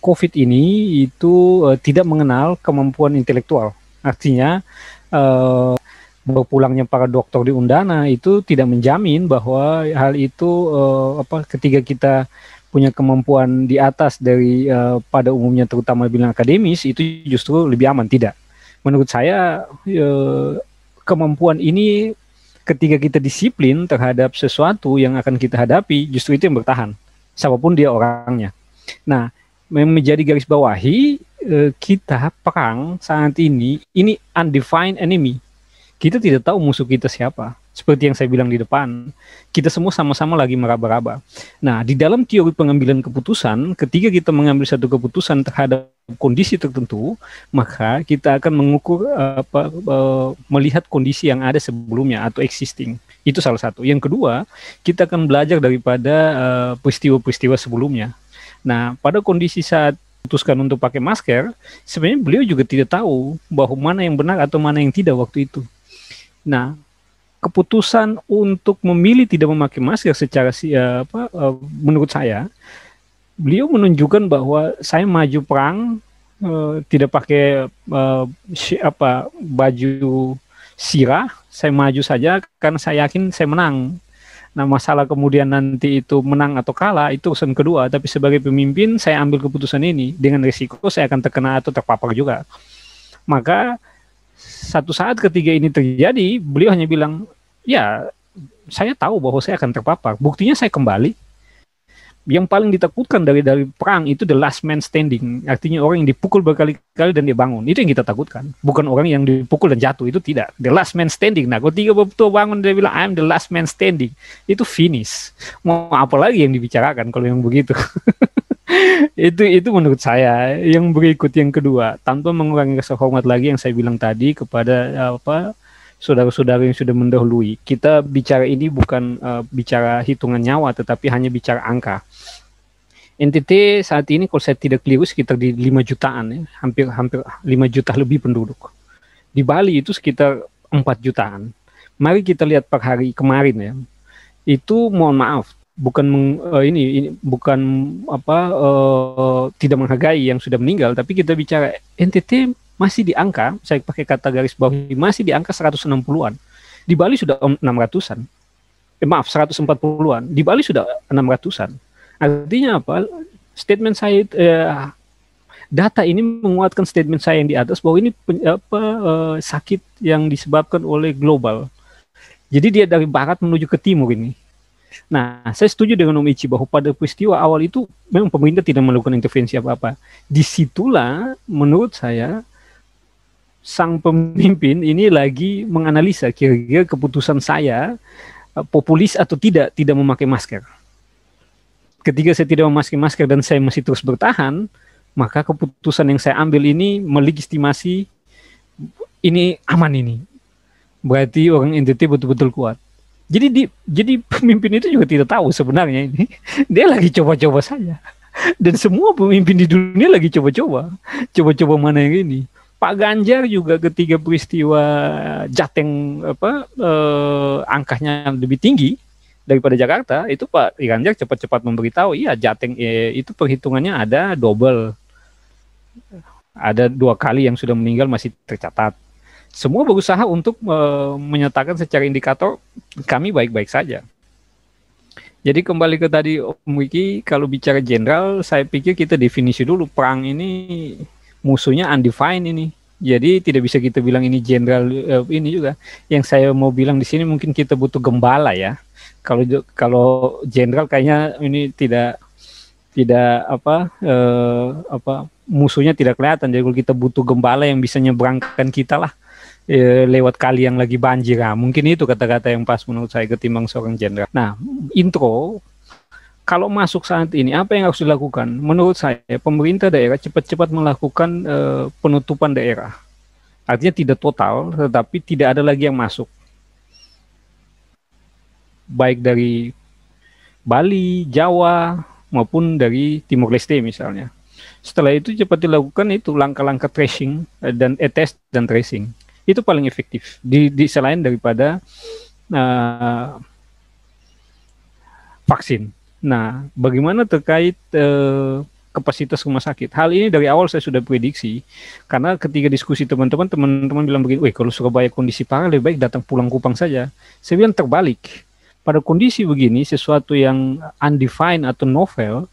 COVID ini itu tidak mengenal kemampuan intelektual. Artinya berpulangnya para dokter di Undana itu tidak menjamin bahwa hal itu ketika kita punya kemampuan di atas dari pada umumnya, terutama bilang akademis, itu justru lebih aman. Tidak. Menurut saya kemampuan ini ketika kita disiplin terhadap sesuatu yang akan kita hadapi, justru itu yang bertahan, siapapun dia orangnya. Nah, menjadi garis bawahi, kita perang saat ini undefined enemy. Kita tidak tahu musuh kita siapa. Seperti yang saya bilang di depan, kita semua sama-sama lagi meraba-raba. Nah, di dalam teori pengambilan keputusan, ketika kita mengambil satu keputusan terhadap kondisi tertentu, maka kita akan mengukur melihat kondisi yang ada sebelumnya atau existing. Itu salah satu. Yang kedua, kita akan belajar daripada peristiwa-peristiwa sebelumnya. Nah, pada kondisi saat putuskan untuk pakai masker, sebenarnya beliau juga tidak tahu bahwa mana yang benar atau mana yang tidak waktu itu. Nah, keputusan untuk memilih tidak memakai masker secara menurut saya, beliau menunjukkan bahwa saya maju perang tidak pakai baju sirah, saya maju saja karena saya yakin saya menang. Nah, masalah kemudian nanti itu menang atau kalah itu urusan kedua, tapi sebagai pemimpin saya ambil keputusan ini dengan risiko saya akan terkena atau terpapar juga. Maka satu saat ketika ini terjadi, beliau hanya bilang, ya saya tahu bahwa saya akan terpapar. Buktinya saya kembali. Yang paling ditakutkan dari perang itu the last man standing. Artinya orang yang dipukul berkali-kali dan dia bangun. Itu yang kita takutkan. Bukan orang yang dipukul dan jatuh. Itu tidak. The last man standing. Nah, ketika betul bangun dia bilang, I'm the last man standing. Itu finish. Mau apa lagi yang dibicarakan kalau yang begitu? itu menurut saya. Yang berikut yang kedua, tanpa mengurangi rasa hormat lagi yang saya bilang tadi kepada saudara-saudara yang sudah mendahului. Kita bicara ini bukan bicara hitungan nyawa, tetapi hanya bicara angka. NTT saat ini kalau saya tidak keliru sekitar di 5 jutaan, ya, hampir 5 juta lebih penduduk. Di Bali itu sekitar 4 jutaan. Mari kita lihat per hari kemarin ya. Itu mohon maaf, bukan bukan tidak menghargai yang sudah meninggal, tapi kita bicara NTT masih di angka, saya pakai kata garis bawahi, masih di angka 160-an. Di Bali sudah 600-an. 140-an. Di Bali sudah 600-an. Artinya apa? Statement saya, data ini menguatkan statement saya yang di atas bahwa ini sakit yang disebabkan oleh global. Jadi dia dari barat menuju ke timur ini. Nah, saya setuju dengan Om Ichi bahwa pada peristiwa awal itu memang pemerintah tidak melakukan intervensi apa-apa. Disitulah menurut saya sang pemimpin ini lagi menganalisa kira-kira keputusan saya populis atau tidak memakai masker. Ketika saya tidak memakai masker dan saya masih terus bertahan, maka keputusan yang saya ambil ini melegitimasi ini aman ini. Berarti orang NTT betul-betul kuat. Jadi pemimpin itu juga tidak tahu sebenarnya ini. Dia lagi coba-coba saja. Dan semua pemimpin di dunia lagi coba-coba. Coba-coba mana yang ini. Pak Ganjar juga ketika peristiwa Jateng angkanya lebih tinggi daripada Jakarta, itu Pak Ganjar cepat-cepat memberitahu, iya Jateng itu perhitungannya ada double. Ada 2 kali yang sudah meninggal masih tercatat. Semua berusaha untuk menyatakan secara indikator kami baik-baik saja. Jadi kembali ke tadi Om Wiki, kalau bicara jenderal, saya pikir kita definisi dulu perang ini musuhnya undefined ini. Jadi tidak bisa kita bilang ini jenderal ini juga. Yang saya mau bilang di sini mungkin kita butuh gembala ya. Kalau jenderal kayaknya ini tidak musuhnya tidak kelihatan. Jadi kalau kita butuh gembala yang bisa nyebrangkan kita lah lewat kali yang lagi banjir. Nah, mungkin itu kata-kata yang pas menurut saya ketimbang seorang jenderal. Nah, intro kalau masuk saat ini apa yang harus dilakukan? Menurut saya pemerintah daerah cepat-cepat melakukan penutupan daerah. Artinya tidak total, tetapi tidak ada lagi yang masuk. Baik dari Bali, Jawa, maupun dari Timor Leste misalnya. Setelah itu cepat dilakukan itu langkah-langkah tracing dan test dan tracing. Itu paling efektif di selain daripada vaksin. Nah, bagaimana terkait kapasitas rumah sakit. Hal ini dari awal saya sudah prediksi, karena ketika diskusi teman-teman bilang begini, weh kalau Surabaya kondisi parah lebih baik datang pulang Kupang saja. Saya bilang terbalik. Pada kondisi begini, sesuatu yang undefined atau novel,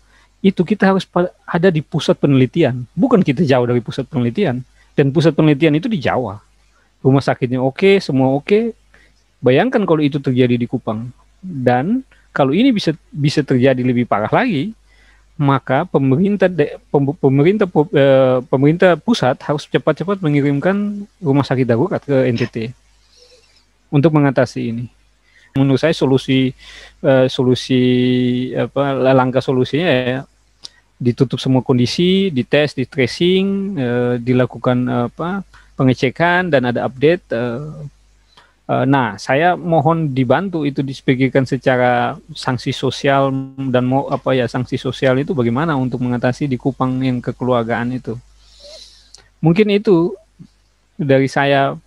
itu kita harus ada di pusat penelitian. Bukan kita jauh dari pusat penelitian. Dan pusat penelitian itu di Jawa. Rumah sakitnya oke, semua oke. Bayangkan kalau itu terjadi di Kupang. Dan kalau ini bisa terjadi lebih parah lagi, maka pemerintah pusat harus cepat-cepat mengirimkan rumah sakit darurat ke NTT untuk mengatasi ini. Menurut saya langkah solusinya ya ditutup semua kondisi, dites, di tracing, dilakukan pengecekan dan ada update. Nah, saya mohon dibantu itu disepikirkan secara sanksi sosial dan sanksi sosial itu bagaimana untuk mengatasi di Kupang yang kekeluargaan itu. Mungkin itu dari saya.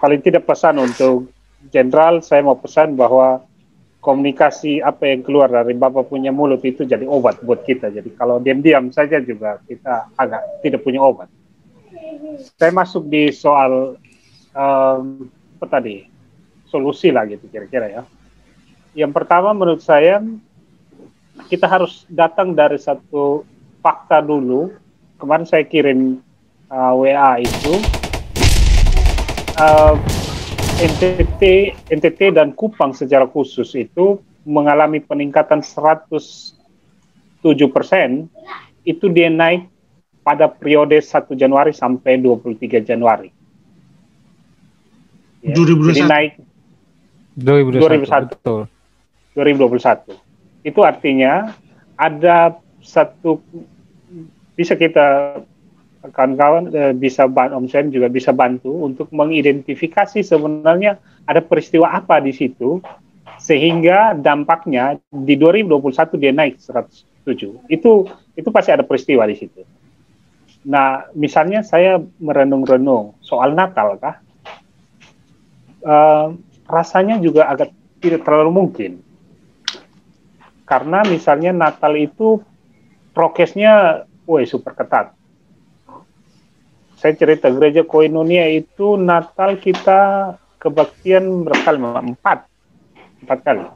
Paling tidak pesan untuk Jenderal, saya mau pesan bahwa komunikasi apa yang keluar dari Bapak punya mulut itu jadi obat buat kita. Jadi kalau diam-diam saja juga kita agak tidak punya obat. Saya masuk di soal apa tadi, solusi lah gitu kira-kira ya. Yang pertama menurut saya kita harus datang dari satu fakta dulu. Kemarin saya kirim WA itu NTT dan Kupang secara khusus itu mengalami peningkatan 107%. Itu dia naik pada periode 1 Januari sampai 23 Januari. Ya, 2021. Jadi naik 2021. 2021. Itu artinya ada satu, bisa kita kawan-kawan bisa Om Sen juga bisa bantu untuk mengidentifikasi sebenarnya ada peristiwa apa di situ sehingga dampaknya di 2021 dia naik 107. Itu pasti ada peristiwa di situ. Nah, misalnya saya merenung-renung soal Natal kah? Rasanya juga agak tidak terlalu mungkin. Karena misalnya Natal itu prokesnya super ketat. Saya cerita gereja Koinonia itu Natal kita kebaktian berapa kali? 4 kali.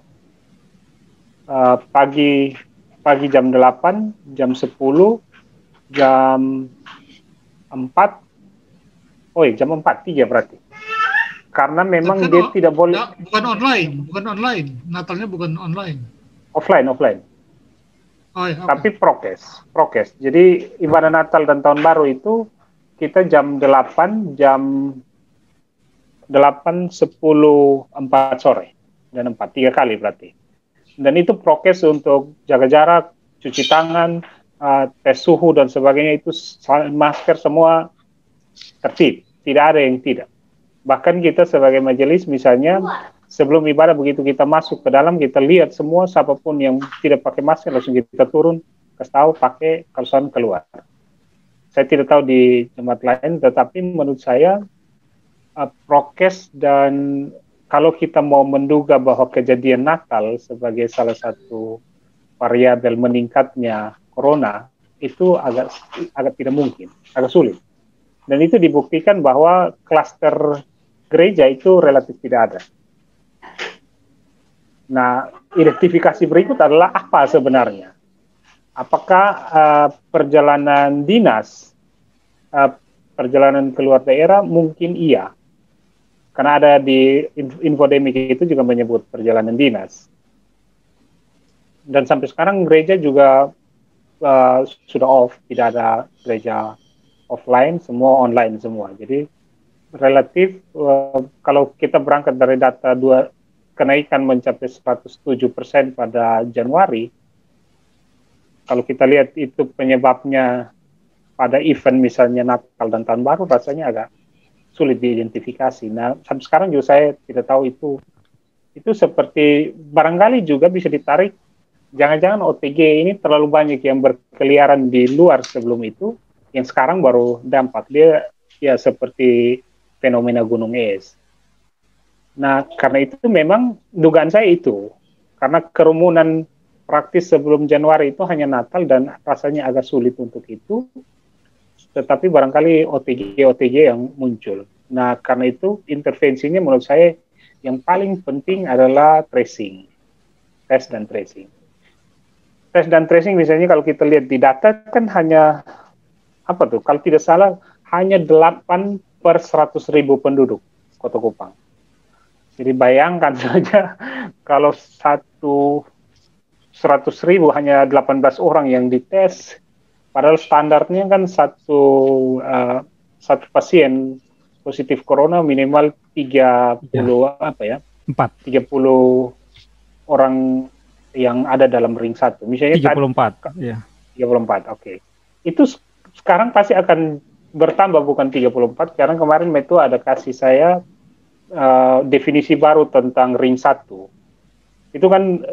Pagi jam 8, jam 10, jam 4. Jam 4, 3 berarti. Karena memang dia tidak boleh. Bukan online. Natalnya bukan online. Offline. Okay. Tapi prokes. Jadi ibadah Natal dan Tahun Baru itu kita jam 8, 10, 4 sore dan 4, 3 kali berarti. Dan itu prokes untuk jaga jarak, cuci tangan, tes suhu dan sebagainya, itu masker semua tertib, tidak ada yang tidak. Bahkan kita sebagai majelis misalnya sebelum ibadah begitu kita masuk ke dalam kita lihat semua siapapun yang tidak pakai masker langsung kita turun, kasih tahu pakai, kalau keluar. Saya tidak tahu di tempat lain, tetapi menurut saya prokes, dan kalau kita mau menduga bahwa kejadian Natal sebagai salah satu variabel meningkatnya corona itu agak tidak mungkin, agak sulit. Dan itu dibuktikan bahwa klaster gereja itu relatif tidak ada. Nah, identifikasi berikut adalah apa sebenarnya? Apakah perjalanan dinas, perjalanan keluar daerah? Mungkin iya. Karena ada di infodemik itu juga menyebut perjalanan dinas. Dan sampai sekarang gereja juga sudah off, tidak ada gereja offline, semua online semua. Jadi relatif kalau kita berangkat dari data kenaikan mencapai 107% pada Januari, kalau kita lihat itu penyebabnya pada event misalnya Natal dan Tahun Baru, rasanya agak sulit diidentifikasi. Nah, sampai sekarang juga saya tidak tahu itu seperti barangkali juga bisa ditarik, jangan-jangan OTG ini terlalu banyak yang berkeliaran di luar sebelum itu, yang sekarang baru dampak dia ya seperti fenomena gunung es. Nah, karena itu memang dugaan saya itu, karena kerumunan praktis sebelum Januari itu hanya Natal dan rasanya agak sulit untuk itu, tetapi barangkali OTG yang muncul. Nah, karena itu intervensinya menurut saya yang paling penting adalah tracing, tes dan tracing. Tes dan tracing misalnya kalau kita lihat di data kan hanya, apa tuh, kalau tidak salah hanya 8 per 100.000 penduduk Kota Kupang. Jadi bayangkan saja kalau 100.000 hanya 18 orang yang dites, padahal standarnya kan satu pasien positif corona minimal 30 30 orang yang ada dalam ring 1. Misalnya 34. Ya. 34. Oke. Itu sekarang pasti akan bertambah bukan 34 karena kemarin Metu ada kasih saya definisi baru tentang ring 1. Itu kan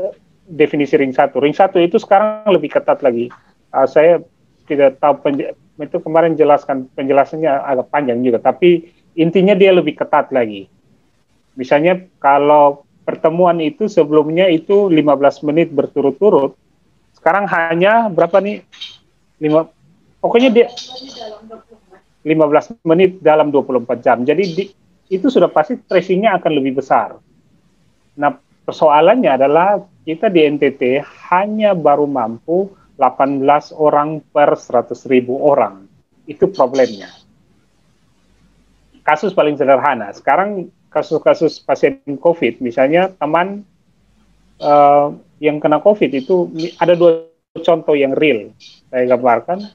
definisi ring 1. Ring 1 itu sekarang lebih ketat lagi. Saya tidak tahu itu kemarin jelaskan penjelasannya agak panjang juga, tapi intinya dia lebih ketat lagi. Misalnya kalau pertemuan itu sebelumnya itu 15 menit berturut-turut, sekarang hanya berapa nih? Pokoknya dia 15 menit dalam 24 jam. Jadi itu sudah pasti tracingnya akan lebih besar. Nah, persoalannya adalah kita di NTT hanya baru mampu 18 orang per 100.000 orang. Itu problemnya. Kasus paling sederhana. Sekarang kasus-kasus pasien COVID, misalnya teman yang kena COVID itu ada 2 contoh yang real. Saya gambarkan.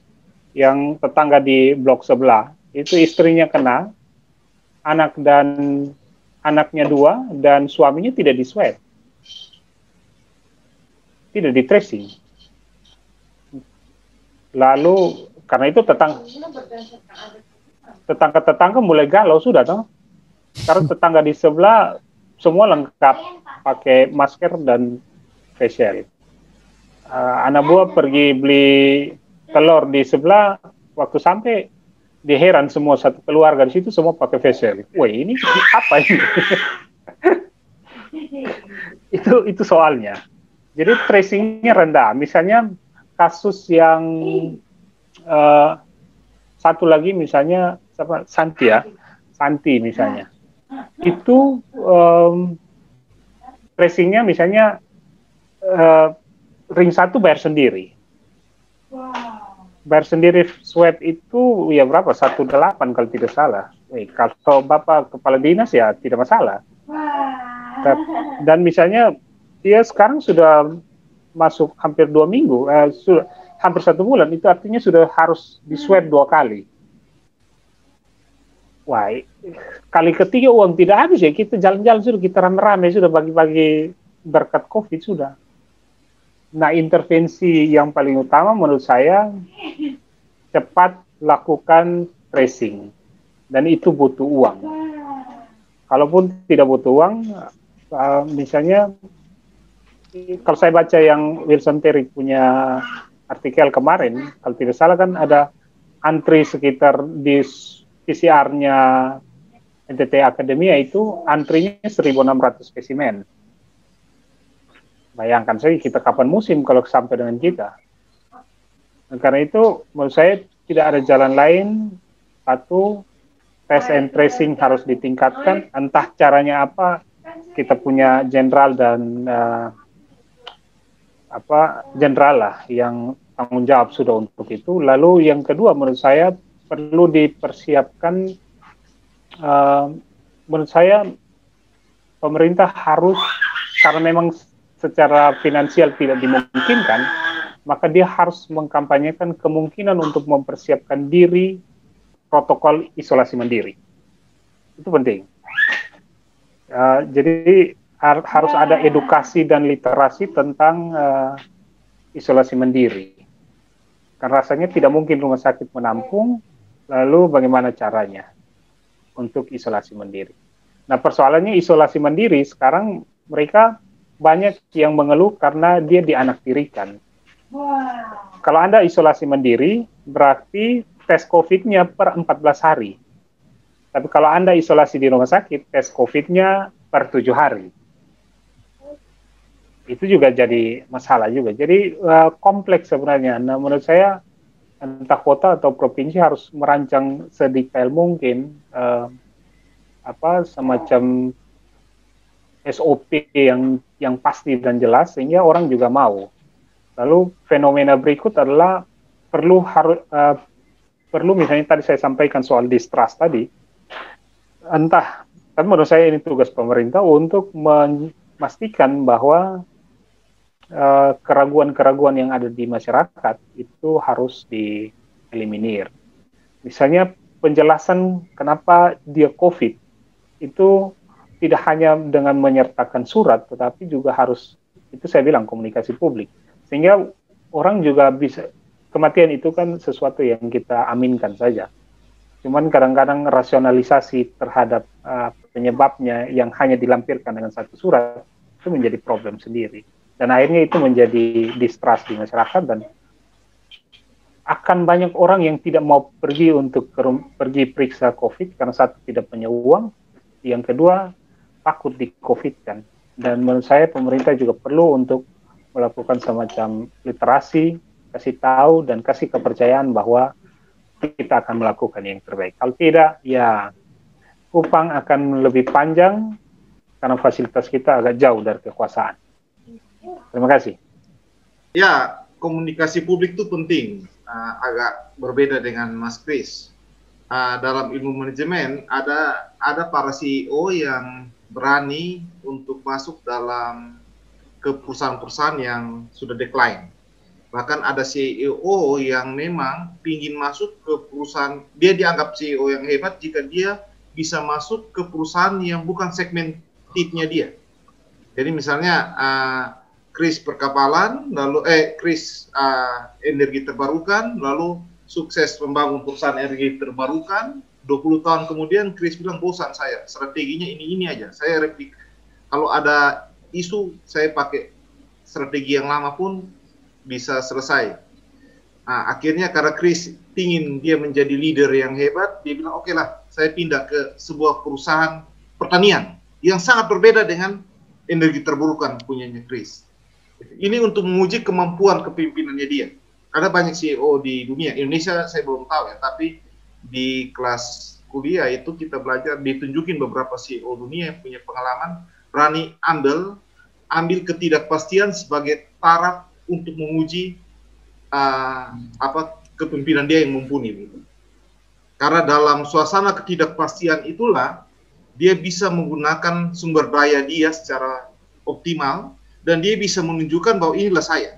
Yang tetangga di blok sebelah, itu istrinya kena, anaknya 2, dan suaminya tidak di swab. Tidak di tracing. Lalu karena itu tetangga mulai galau sudah toh. Karena tetangga di sebelah semua lengkap pakai masker dan face shield. Anak buah pergi beli telur di sebelah, waktu sampai dia heran semua satu keluarga di situ semua pakai face shield. Wah, ini apa ini? itu soalnya. Jadi tracingnya rendah. Misalnya kasus yang satu lagi misalnya Santi misalnya, itu tracingnya misalnya ring 1 bayar sendiri. Bayar sendiri swab itu ya berapa? 18 kalau tidak salah. Kalau Bapak Kepala Dinas ya tidak masalah. Dan misalnya dia sekarang sudah masuk hampir 2 minggu, hampir 1 bulan, itu artinya sudah harus di swab 2 kali. Wah, kali ketiga uang tidak habis ya, kita jalan-jalan sudah, kita rame-rame sudah bagi-bagi berkat COVID sudah. Nah, intervensi yang paling utama menurut saya cepat lakukan tracing, dan itu butuh uang. Kalaupun tidak butuh uang, misalnya kalau saya baca yang Wilson Terry punya artikel kemarin, kalau tidak salah kan ada antri sekitar di PCR-nya NTT Akademia itu antrinya 1.600 spesimen. Bayangkan saja kita kapan musim kalau sampai dengan kita. Nah, karena itu menurut saya tidak ada jalan lain. Satu, test and tracing harus ditingkatkan. Entah caranya apa, kita punya jenderal dan jenderal lah yang tanggung jawab sudah untuk itu. Lalu yang kedua menurut saya perlu dipersiapkan. Menurut saya pemerintah harus, karena memang secara finansial tidak dimungkinkan, maka dia harus mengkampanyekan kemungkinan untuk mempersiapkan diri protokol isolasi mandiri. Itu penting. Jadi harus ada edukasi dan literasi tentang isolasi mandiri. Karena rasanya tidak mungkin rumah sakit menampung, lalu bagaimana caranya untuk isolasi mandiri. Nah, persoalannya isolasi mandiri sekarang mereka banyak yang mengeluh karena dia dianaktirikan. Kalau Anda isolasi mandiri, berarti tes COVID-nya per 14 hari. Tapi kalau Anda isolasi di rumah sakit, tes COVID-nya per 7 hari. itu juga jadi masalah juga. Jadi kompleks sebenarnya. Nah, menurut saya entah kota atau provinsi harus merancang sedetail mungkin semacam SOP yang pasti dan jelas sehingga orang juga mau. Lalu fenomena berikut adalah perlu misalnya tadi saya sampaikan soal distrust tadi. Tapi menurut saya ini tugas pemerintah untuk memastikan bahwa keraguan-keraguan yang ada di masyarakat itu harus dieliminir. Misalnya penjelasan kenapa dia COVID itu tidak hanya dengan menyertakan surat, tetapi juga harus, itu saya bilang komunikasi publik. Sehingga orang juga bisa, kematian itu kan sesuatu yang kita aminkan saja. Cuman kadang-kadang rasionalisasi terhadap penyebabnya yang hanya dilampirkan dengan satu surat, itu menjadi problem sendiri. Dan akhirnya itu menjadi distrust di masyarakat dan akan banyak orang yang tidak mau pergi untuk pergi periksa COVID karena satu tidak punya uang, yang kedua takut di COVID kan. Dan menurut saya pemerintah juga perlu untuk melakukan semacam literasi, kasih tahu dan kasih kepercayaan bahwa kita akan melakukan yang terbaik. Kalau tidak, ya upang akan lebih panjang karena fasilitas kita agak jauh dari kekuasaan. Terima kasih. Ya, komunikasi publik itu penting. Agak berbeda dengan Mas Kris. Dalam ilmu manajemen ada para CEO yang berani untuk masuk ke perusahaan-perusahaan yang sudah decline. Bahkan ada CEO yang memang ingin masuk ke perusahaan, dia dianggap CEO yang hebat jika dia bisa masuk ke perusahaan yang bukan segmen titnya dia. Jadi misalnya Kris perkapalan, lalu Kris energi terbarukan, lalu sukses membangun perusahaan energi terbarukan, 20 tahun kemudian Kris bilang bosan saya, strateginya ini aja, saya replik. Kalau ada isu, saya pakai strategi yang lama pun bisa selesai. Nah, akhirnya karena Kris ingin dia menjadi leader yang hebat, dia bilang oke lah, saya pindah ke sebuah perusahaan pertanian yang sangat berbeda dengan energi terbarukan punyanya Kris. Ini untuk menguji kemampuan kepemimpinannya dia. Ada banyak CEO di dunia, Indonesia saya belum tahu ya, tapi di kelas kuliah itu kita belajar, ditunjukin beberapa CEO dunia yang punya pengalaman, berani ambil ketidakpastian sebagai taraf untuk menguji kepemimpinan dia yang mumpuni. Karena dalam suasana ketidakpastian itulah dia bisa menggunakan sumber daya dia secara optimal dan dia bisa menunjukkan bahwa inilah saya.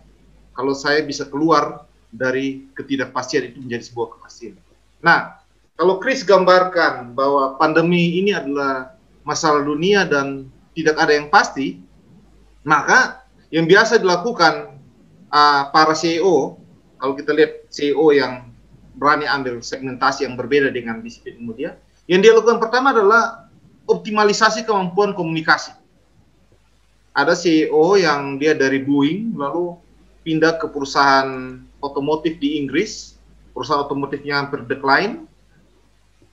Kalau saya bisa keluar dari ketidakpastian itu menjadi sebuah kepastian. Nah, kalau Kris gambarkan bahwa pandemi ini adalah masalah dunia dan tidak ada yang pasti, maka yang biasa dilakukan para CEO, kalau kita lihat CEO yang berani ambil segmentasi yang berbeda dengan disiplin ilmu dia, yang dia lakukan pertama adalah optimalisasi kemampuan komunikasi. Ada CEO yang dia dari Boeing, lalu pindah ke perusahaan otomotif di Inggris, perusahaan otomotifnya hampir decline.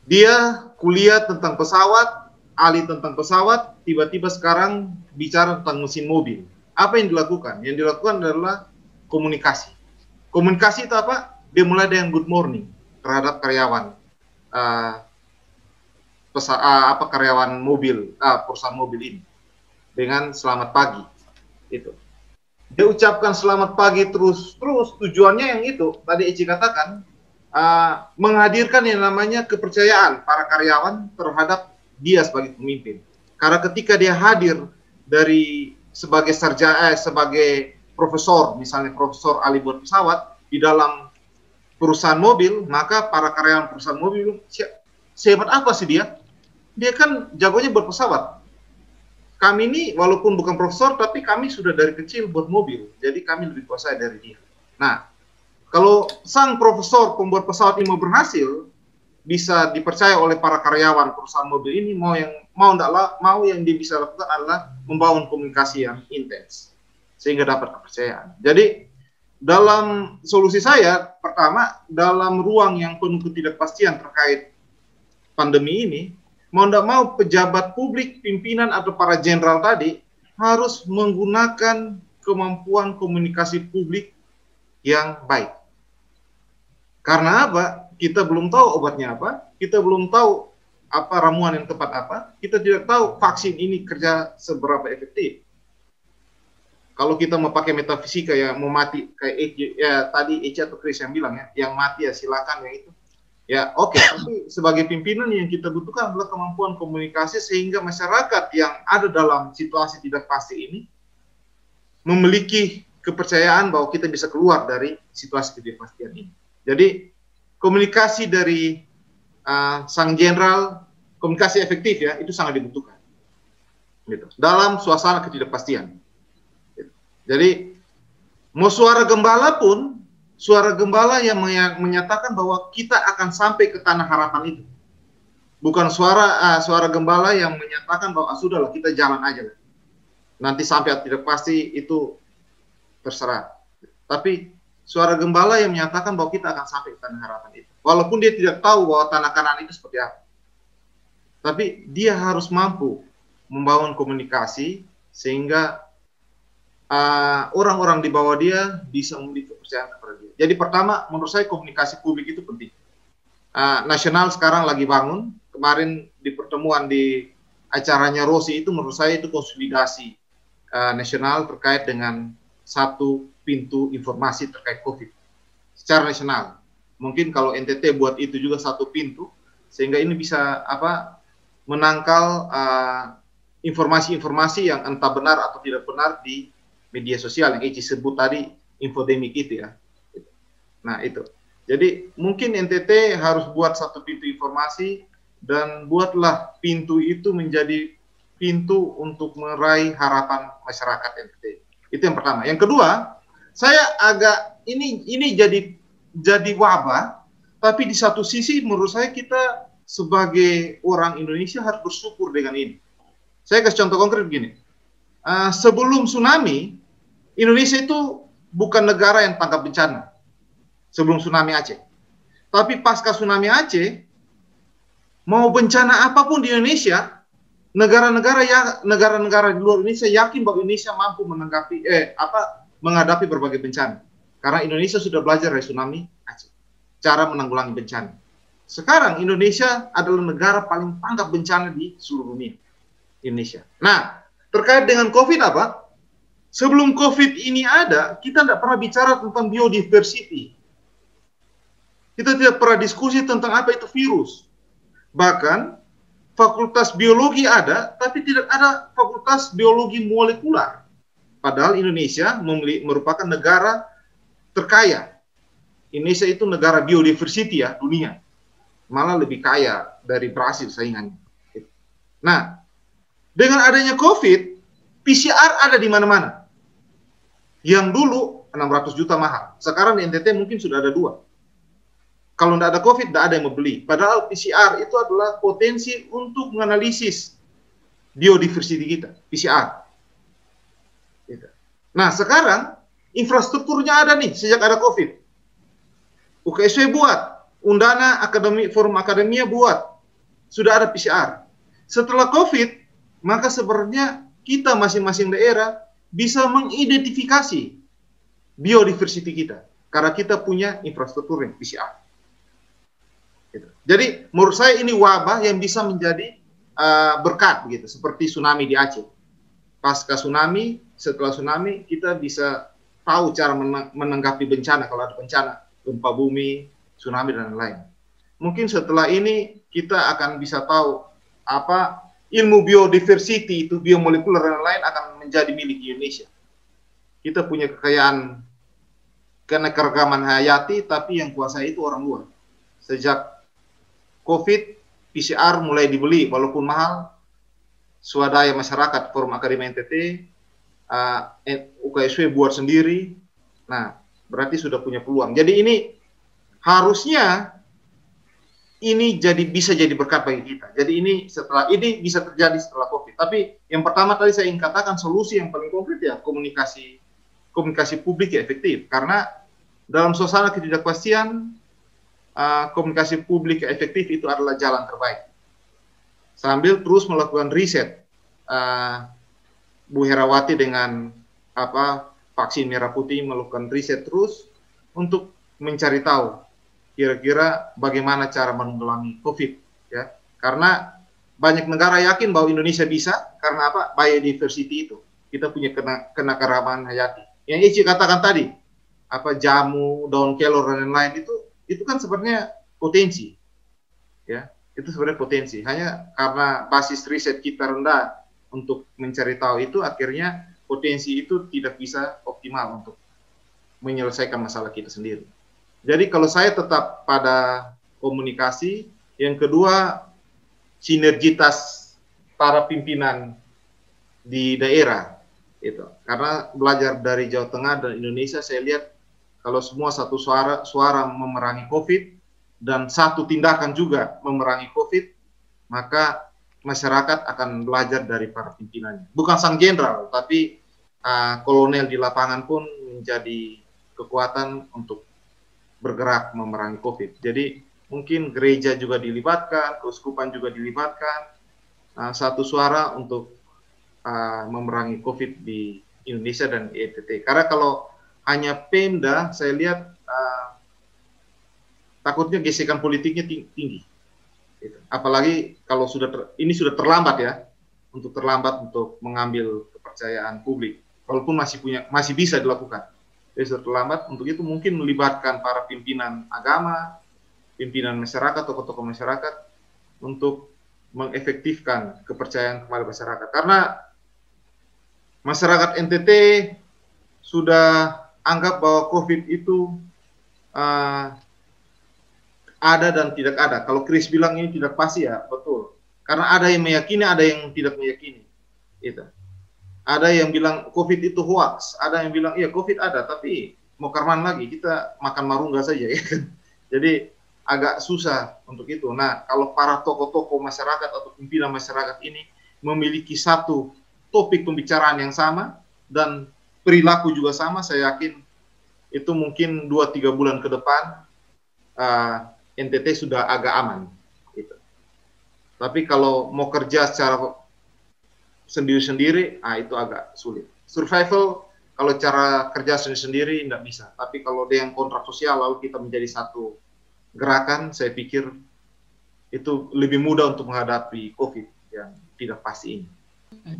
Dia kuliah tentang pesawat, ahli tentang pesawat, tiba-tiba sekarang bicara tentang mesin mobil. Apa yang dilakukan? Yang dilakukan adalah komunikasi. Komunikasi itu apa? Dia mulai dengan good morning terhadap karyawan, karyawan mobil, perusahaan mobil ini, dengan selamat pagi. Itu. Dia ucapkan selamat pagi terus tujuannya yang itu tadi Eci katakan, menghadirkan yang namanya kepercayaan para karyawan terhadap dia sebagai pemimpin. Karena ketika dia hadir sebagai sebagai profesor, misalnya profesor ahli buat pesawat di dalam perusahaan mobil, maka para karyawan perusahaan mobil, sehebat apa sih dia? Dia kan jagonya buat pesawat. Kami ini walaupun bukan profesor, tapi kami sudah dari kecil buat mobil, jadi kami lebih kuasai dari dia. Nah, kalau sang profesor pembuat pesawat ini mau berhasil, bisa dipercaya oleh para karyawan perusahaan mobil ini, mau yang dia bisa lakukan adalah membangun komunikasi yang intens, sehingga dapat kepercayaan. Jadi, dalam solusi saya, pertama, dalam ruang yang penuh ketidakpastian terkait pandemi ini, mau tidak mau pejabat publik, pimpinan atau para jenderal tadi harus menggunakan kemampuan komunikasi publik yang baik. Karena apa? Kita belum tahu obatnya apa, kita belum tahu apa ramuan yang tepat apa, kita tidak tahu vaksin ini kerja seberapa efektif. Kalau kita mau pakai metafisika ya, mau mati kayak tadi Echa atau Chris yang bilang ya, yang mati ya silakan yang itu. Ya oke, tapi sebagai pimpinan yang kita butuhkan adalah kemampuan komunikasi sehingga masyarakat yang ada dalam situasi tidak pasti ini memiliki kepercayaan bahwa kita bisa keluar dari situasi ketidakpastian ini. Jadi komunikasi dari sang jenderal, komunikasi efektif ya, itu sangat dibutuhkan. Gitu. Dalam suasana ketidakpastian. Gitu. Jadi mau suara gembala pun, suara gembala yang menyatakan bahwa kita akan sampai ke tanah harapan itu. Bukan suara gembala yang menyatakan bahwa sudahlah kita jalan aja. Nanti sampai tidak pasti itu terserah. Tapi suara gembala yang menyatakan bahwa kita akan sampai ke tanah harapan itu. Walaupun dia tidak tahu bahwa tanah kanan itu seperti apa. Tapi dia harus mampu membangun komunikasi sehingga orang-orang di bawah dia bisa memiliki kepercayaan kepada dia. Jadi pertama, menurut saya komunikasi publik itu penting. Nasional sekarang lagi bangun. Kemarin di pertemuan di acaranya Rossi itu menurut saya itu konsolidasi nasional terkait dengan satu pintu informasi terkait COVID secara nasional. Mungkin kalau NTT buat itu juga satu pintu, sehingga ini bisa menangkal informasi-informasi yang entah benar atau tidak benar di media sosial yang Eci sebut tadi, infodemik itu ya. Nah itu. Jadi mungkin NTT harus buat satu pintu informasi dan buatlah pintu itu menjadi pintu untuk meraih harapan masyarakat NTT. Itu yang pertama. Yang kedua, saya agak ini jadi wabah, tapi di satu sisi menurut saya kita sebagai orang Indonesia harus bersyukur dengan ini. Saya kasih contoh konkret begini. Sebelum tsunami, Indonesia itu bukan negara yang tangkap bencana. Sebelum tsunami Aceh. Tapi pasca tsunami Aceh, mau bencana apapun di Indonesia, negara-negara di luar Indonesia yakin bahwa Indonesia mampu menghadapi berbagai bencana. Karena Indonesia sudah belajar dari tsunami Aceh. Cara menanggulangi bencana. Sekarang Indonesia adalah negara paling tanggap bencana di seluruh dunia. Indonesia. Nah, terkait dengan COVID apa? Sebelum COVID ini ada, kita tidak pernah bicara tentang biodiversity. Kita tidak pernah diskusi tentang apa itu virus. Bahkan, fakultas biologi ada, tapi tidak ada fakultas biologi molekular. Padahal Indonesia merupakan negara terkaya. Indonesia itu negara biodiversity ya, dunia. Malah lebih kaya dari Brasil saingannya. Nah, dengan adanya COVID, PCR ada di mana-mana. Yang dulu 600 juta mahal. Sekarang di NTT mungkin sudah ada 2. Kalau tidak ada COVID, tidak ada yang mau beli. Padahal PCR itu adalah potensi untuk menganalisis biodiversity kita. PCR. Nah, sekarang infrastrukturnya ada nih sejak ada COVID. UKSW buat. Undana Forum Akademia buat. Sudah ada PCR. Setelah COVID, maka sebenarnya kita masing-masing daerah bisa mengidentifikasi biodiversity kita. Karena kita punya infrastruktur yang PCR. Jadi menurut saya ini wabah yang bisa menjadi berkat begitu, seperti tsunami di Aceh. Pasca tsunami, setelah tsunami kita bisa tahu cara menanggapi bencana kalau ada bencana, gempa bumi, tsunami dan lain-lain. Mungkin setelah ini kita akan bisa tahu apa ilmu biodiversity itu biomolekuler dan lain-lain akan menjadi milik Indonesia. Kita punya kekayaan keanekaragaman hayati, tapi yang kuasai itu orang luar. Sejak COVID, PCR mulai dibeli, walaupun mahal, swadaya masyarakat, Forum Akademi NTT, UKSW buat sendiri, nah berarti sudah punya peluang. Jadi ini harusnya ini bisa jadi berkat bagi kita. Jadi ini bisa terjadi setelah COVID. Tapi yang pertama tadi saya ingin katakan solusi yang paling konkret ya komunikasi publik yang efektif. Karena dalam suasana ketidakpastian, komunikasi publik yang efektif itu adalah jalan terbaik. Sambil terus melakukan riset, Bu Herawati dengan vaksin merah putih melakukan riset terus untuk mencari tahu kira-kira bagaimana cara menanggulangi COVID, ya. Karena banyak negara yakin bahwa Indonesia bisa karena apa? Biodiversity itu. Kita punya keanekaragaman hayati. Yang Ici katakan tadi, apa jamu, daun kelor dan lain-lain itu kan sebenarnya potensi, ya. Itu sebenarnya potensi. Hanya karena basis riset kita rendah untuk mencari tahu itu, akhirnya potensi itu tidak bisa optimal untuk menyelesaikan masalah kita sendiri. Jadi kalau saya tetap pada komunikasi, yang kedua sinergitas para pimpinan di daerah itu. Karena belajar dari Jawa Tengah dan Indonesia, saya lihat kalau semua satu suara memerangi COVID dan satu tindakan juga memerangi COVID, maka masyarakat akan belajar dari para pimpinannya. Bukan sang jenderal, tapi kolonel di lapangan pun menjadi kekuatan untuk bergerak memerangi COVID. Jadi mungkin gereja juga dilibatkan, keuskupan juga dilibatkan, satu suara untuk memerangi COVID di Indonesia dan di NTT. Karena kalau hanya Pemda, saya lihat takutnya gesekan politiknya tinggi. Gitu. Apalagi kalau ini sudah terlambat ya, untuk mengambil kepercayaan publik. Walaupun masih bisa dilakukan. Jadi sudah terlambat. Untuk itu mungkin melibatkan para pimpinan agama, pimpinan masyarakat, tokoh-tokoh masyarakat untuk mengefektifkan kepercayaan kepada masyarakat. Karena masyarakat NTT sudah anggap bahwa COVID itu ada dan tidak ada. Kalau Chris bilang ini tidak pasti, ya betul. Karena ada yang meyakini, ada yang tidak meyakini. Itu. Ada yang bilang COVID itu hoax, ada yang bilang iya COVID ada, tapi mau karman lagi, kita makan marungga saja ya kan. Jadi agak susah untuk itu. Nah, kalau para tokoh-tokoh masyarakat atau pimpinan masyarakat ini memiliki satu topik pembicaraan yang sama dan perilaku juga sama, saya yakin itu mungkin 2-3 bulan ke depan NTT sudah agak aman. Gitu. Tapi kalau mau kerja secara sendiri-sendiri, itu agak sulit. Survival, kalau cara kerja sendiri-sendiri, tidak bisa. Tapi kalau ada yang kontrak sosial, lalu kita menjadi satu gerakan, saya pikir itu lebih mudah untuk menghadapi COVID yang tidak pasti ini.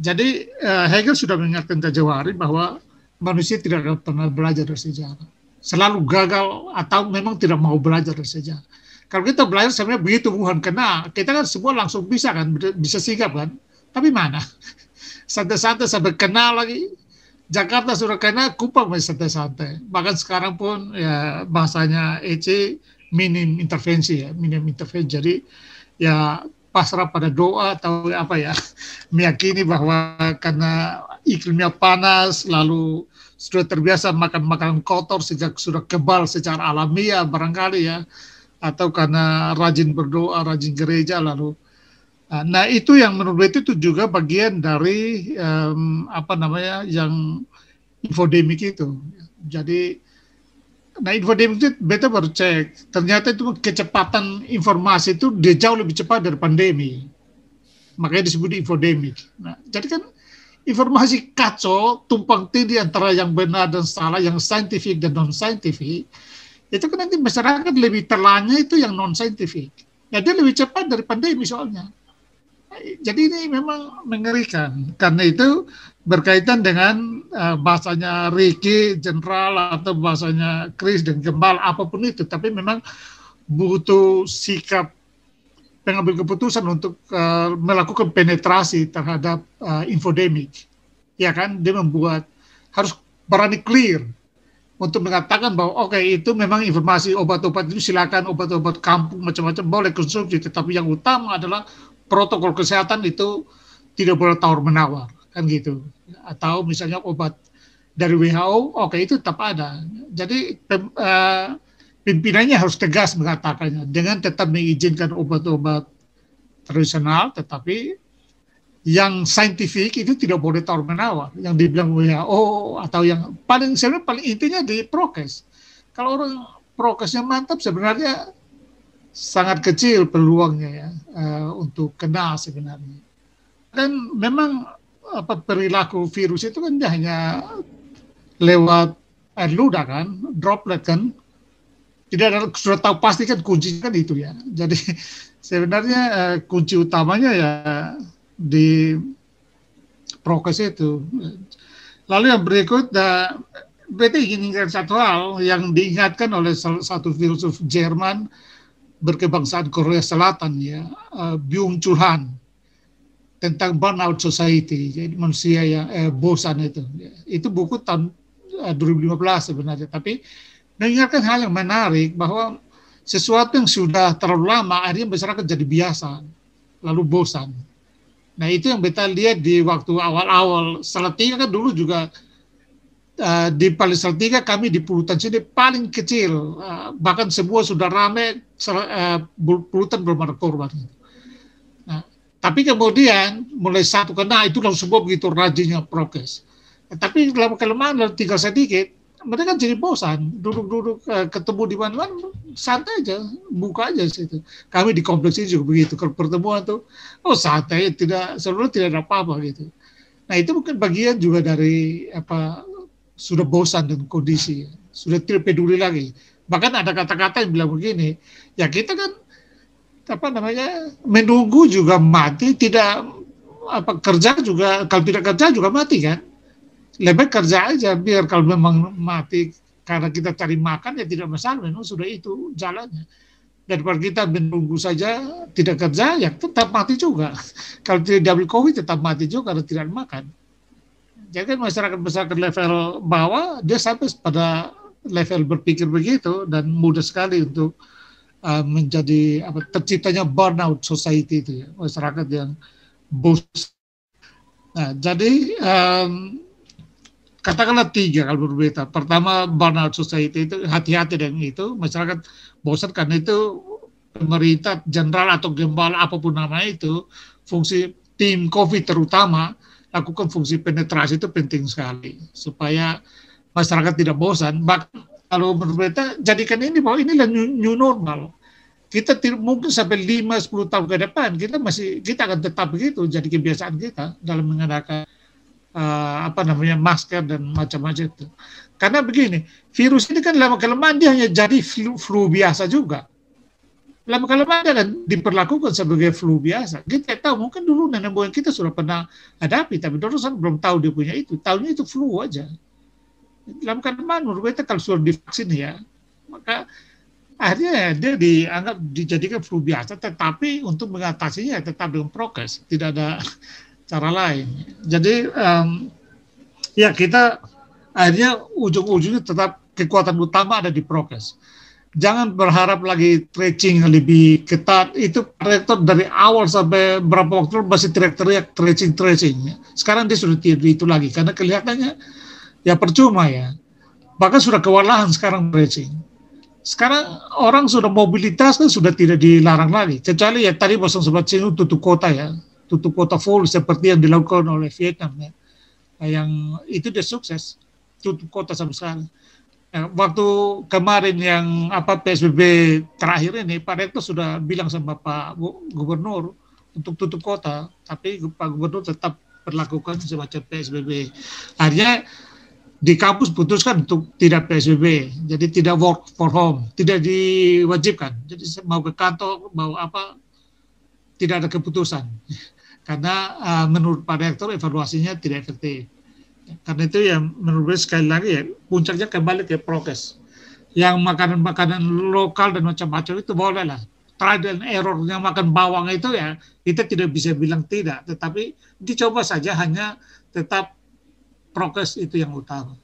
Jadi Hegel sudah mengingatkan Jajawari bahwa manusia tidak akan pernah belajar dari sejarah. Selalu gagal atau memang tidak mau belajar dari sejarah. Kalau kita belajar sebenarnya begitu bukan kena, kita kan semua langsung bisa kan, bisa sigap kan. Tapi mana? Santai-santai sampai kena lagi. Jakarta sudah kena, Kupang masih santai-santai. Bahkan sekarang pun ya bahasanya EC minim intervensi ya, minim intervensi. Jadi ya pasrah pada doa atau apa ya, meyakini bahwa karena iklimnya panas, lalu sudah terbiasa makan makanan kotor sejak sudah kebal secara alamiah barangkali ya, atau karena rajin berdoa, rajin gereja lalu. Nah itu yang menurut itu juga bagian dari yang infodemik itu. Jadi, nah infodemik itu beta baru cek, ternyata itu kecepatan informasi itu dia jauh lebih cepat dari pandemi. Makanya disebut infodemik. Nah, jadi kan informasi kacau, tumpang tindih antara yang benar dan salah, yang saintifik dan non-saintifik, itu kan nanti masyarakat lebih terlanya itu yang non-saintifik. Ya dia lebih cepat dari pandemi soalnya. Jadi ini memang mengerikan. Karena itu berkaitan dengan bahasanya Ricky, Jenderal, atau bahasanya Chris dan Gembal, apapun itu. Tapi memang butuh sikap pengambil keputusan untuk melakukan penetrasi terhadap infodemik. Ya kan, dia harus berani clear untuk mengatakan bahwa oke, itu memang informasi obat-obat itu silakan, obat-obat kampung macam-macam boleh konsumsi, tetapi yang utama adalah protokol kesehatan itu tidak boleh tawar-menawar, kan gitu. Atau misalnya obat dari WHO, oke, itu tetap ada. Jadi pimpinannya harus tegas mengatakannya, dengan tetap mengizinkan obat-obat tradisional, tetapi yang saintifik itu tidak boleh tawar-menawar. Yang dibilang WHO atau yang paling intinya di prokes. Kalau orang prokesnya mantap, sebenarnya sangat kecil peluangnya ya untuk kena sebenarnya. Dan memang perilaku virus itu kan hanya lewat air ludah kan, droplet kan, tidak ada, sudah tahu pasti kan kuncinya kan itu ya. Jadi sebenarnya kunci utamanya ya di prokes itu. Lalu yang berikut, BT ingin ingat satu hal yang diingatkan oleh salah satu filsuf Jerman berkebangsaan Korea Selatan ya, Byung-Chul Han, tentang burnout society, jadi manusia yang bosan itu. Itu buku tahun 2015 sebenarnya, tapi mengingatkan hal yang menarik bahwa sesuatu yang sudah terlalu lama akhirnya masyarakat jadi biasa, lalu bosan. Nah itu yang kita lihat di waktu awal-awal Salatiga kan dulu juga di Paling Salatiga kami di Pulutan sini paling kecil, bahkan semua sudah ramai, Pulutan belum ada korban. Nah, tapi kemudian mulai satu kena itu langsung semua begitu rajinnya prokes. Tapi dalam kelemahan tinggal sedikit, mereka jadi bosan, duduk-duduk ketemu di mana-mana, santai aja, buka aja situ. Kami di kompleks ini juga begitu, kalau pertemuan tuh, santai, sebenarnya tidak ada apa-apa gitu. Nah itu mungkin bagian juga dari sudah bosan dengan kondisi, sudah tidak peduli lagi. Bahkan ada kata-kata yang bilang begini, ya kita kan menunggu juga mati, tidak kerja juga, kalau tidak kerja juga mati kan. Lebih kerja aja, biar kalau memang mati karena kita cari makan ya tidak masalah, memang sudah itu jalannya. Daripada kita menunggu saja tidak kerja, ya tetap mati juga. Kalau tidak double COVID tetap mati juga karena tidak makan. Jadi masyarakat level bawah dia sampai pada level berpikir begitu dan mudah sekali untuk menjadi terciptanya burnout society itu ya, masyarakat yang bosan. Nah, jadi katakanlah 3 kalau berbeda. Pertama, burnout society itu hati-hati dengan itu. Masyarakat bosan karena itu pemerintah jenderal atau gembala apapun namanya itu, fungsi tim COVID terutama lakukan fungsi penetrasi itu penting sekali supaya masyarakat tidak bosan. Bahkan kalau berbeda, jadikan ini bahwa inilah new normal. Kita mungkin sampai 5-10 tahun ke depan kita akan tetap begitu jadi kebiasaan kita dalam menggunakan masker dan macam-macam itu. Karena begini, virus ini kan lama-kelamaan dia hanya jadi flu biasa juga. Lama-kelamaan dia akan diperlakukan sebagai flu biasa. Kita tahu mungkin dulu nenek moyang kita sudah pernah hadapi, tapi dosen belum tahu dia punya itu. Tahunya itu flu aja. Lama-kelamaan menurut kita kalau sudah divaksin ya, maka akhirnya dia dijadikan flu biasa, tetapi untuk mengatasinya tetap dengan prokes, tidak ada cara lain. Jadi ya kita akhirnya ujung-ujungnya tetap kekuatan utama ada di prokes. Jangan berharap lagi tracing lebih ketat. Itu rektor dari awal sampai berapa waktu masih teriak-teriak tracing. Sekarang dia sudah tidak itu lagi karena kelihatannya ya percuma ya. Bahkan sudah kewalahan sekarang tracing. Sekarang orang sudah mobilitas kan sudah tidak dilarang lagi. Kecuali ya tadi Bosong sempat singgung tutup kota ya. Tutup kota full seperti yang dilakukan oleh Vietnam ya. Yang itu dia sukses. Tutup kota sama sekali. Waktu kemarin yang PSBB terakhir ini, Pak Rektor sudah bilang sama Pak Gubernur untuk tutup kota, tapi Pak Gubernur tetap berlakukan semacam PSBB. Akhirnya di kampus putuskan untuk tidak PSBB, jadi tidak work for home, tidak diwajibkan. Jadi mau ke kantor, mau tidak ada keputusan. Karena menurut Pak Rektor evaluasinya tidak efektif. Karena itu ya menurut saya sekali lagi ya puncaknya kembali ke prokes. Yang makanan-makanan lokal dan macam-macam itu boleh lah. Trial and error-nya makan bawang itu ya kita tidak bisa bilang tidak. Tetapi dicoba saja hanya tetap prokes itu yang utama.